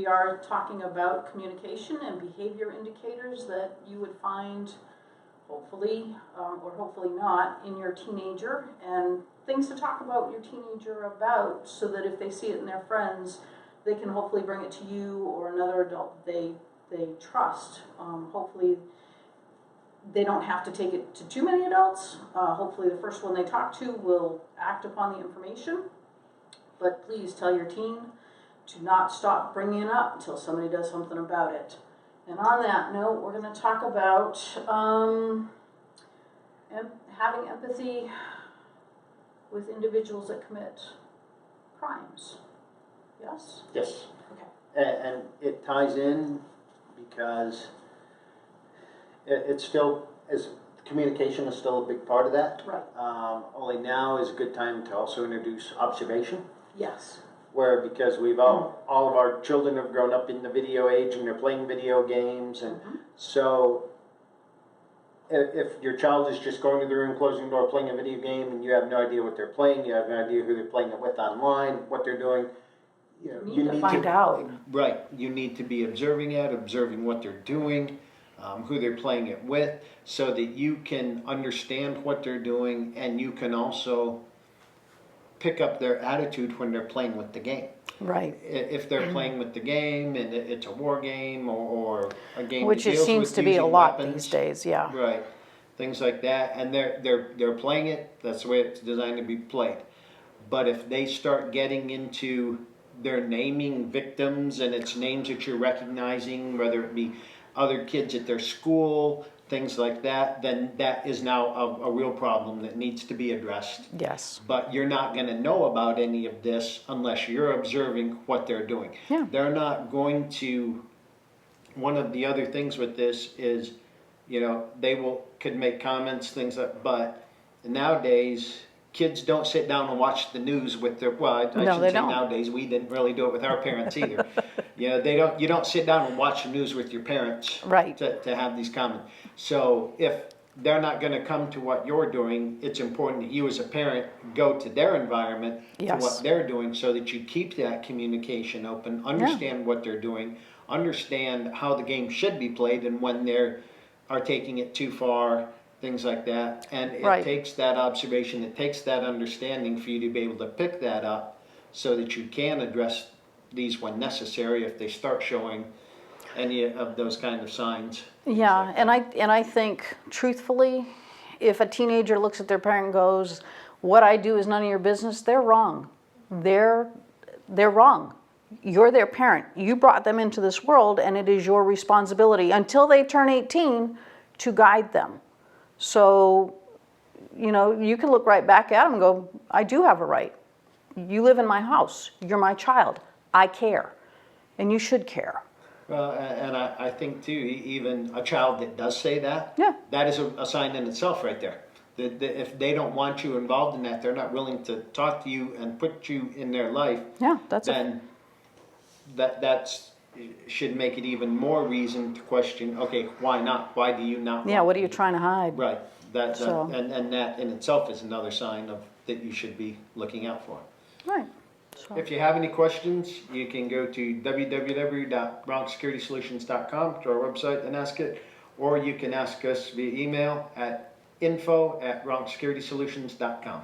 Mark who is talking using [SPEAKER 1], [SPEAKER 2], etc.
[SPEAKER 1] we are talking about communication and behavior indicators that you would find, hopefully, or hopefully not, in your teenager, and things to talk about your teenager about, so that if they see it in their friends, they can hopefully bring it to you or another adult they trust. Hopefully they don't have to take it to too many adults. Hopefully the first one they talk to will act upon the information. But please tell your teen to not stop bringing it up until somebody does something about it. And on that note, we're going to talk about having empathy with individuals that commit crimes. Yes?
[SPEAKER 2] Yes.
[SPEAKER 1] Okay.
[SPEAKER 2] And it ties in because it's still, communication is still a big part of that.
[SPEAKER 1] Right.
[SPEAKER 2] Only now is a good time to also introduce observation.
[SPEAKER 1] Yes.
[SPEAKER 2] Where, because we've all of our children have grown up in the video age and they're playing video games, and so if your child is just going to the room, closing the door, playing a video game, and you have no idea what they're playing, you have no idea who they're playing it with online, what they're doing,
[SPEAKER 1] you need to find out.
[SPEAKER 2] Right, you need to be observing what they're doing, who they're playing it with, so that you can understand what they're doing, and you can also pick up their attitude when they're playing with the game.
[SPEAKER 3] Right.
[SPEAKER 2] If they're playing with the game and it's a war game or a game
[SPEAKER 3] Which
[SPEAKER 2] that
[SPEAKER 3] it
[SPEAKER 2] deals
[SPEAKER 3] seems
[SPEAKER 2] with
[SPEAKER 3] to be a
[SPEAKER 2] using
[SPEAKER 3] lot
[SPEAKER 2] weapons,
[SPEAKER 3] these days, yeah.
[SPEAKER 2] right? Things like that, and they're playing it. That's the way it's designed to be played. But if they start getting into their naming victims, and it's names that you're recognizing, whether it be other kids at their school, things like that, then that is now a real problem that needs to be addressed.
[SPEAKER 3] Yes.
[SPEAKER 2] But you're not going to know about any of this unless you're observing what they're doing.
[SPEAKER 3] Yeah.
[SPEAKER 2] They're not going to, one of the other things with this is, they could make comments, things like, but nowadays, kids don't sit down and watch the news with their, I shouldn't say nowadays, we didn't really do it with our parents either. You don't sit down and watch the news with your parents,
[SPEAKER 3] right,
[SPEAKER 2] to have these comments. So if they're not going to come to what you're doing, it's important that you as a parent go to their environment, to what they're doing, so that you keep that communication open, understand what they're doing, understand how the game should be played, and when they are taking it too far, things like that. And it takes that observation, it takes that understanding for you to be able to pick that up, so that you can address these when necessary if they start showing any of those kind of signs.
[SPEAKER 3] Yeah, and I think, truthfully, if a teenager looks at their parent and goes, what I do is none of your business, they're wrong. They're wrong. You're their parent. You brought them into this world, and it is your responsibility until they turn 18 to guide them. So, you can look right back at them and go, I do have a right. You live in my house. You're my child. I care. And you should care.
[SPEAKER 2] Well, and I think too, even a child that does say that, that is a sign in itself right there. That if they don't want you involved in that, they're not willing to talk to you and put you in their life, then that's should make it even more reason to question, okay, why not? Why do you not?
[SPEAKER 3] Yeah, what are you trying to hide?
[SPEAKER 2] Right. And that in itself is another sign that you should be looking out for.
[SPEAKER 3] Right. So.
[SPEAKER 2] If you have any questions, you can go to www.ronksecurity.solutions.com, to our website, and ask it, or you can ask us via email at info@ronksecurity.solutions.com.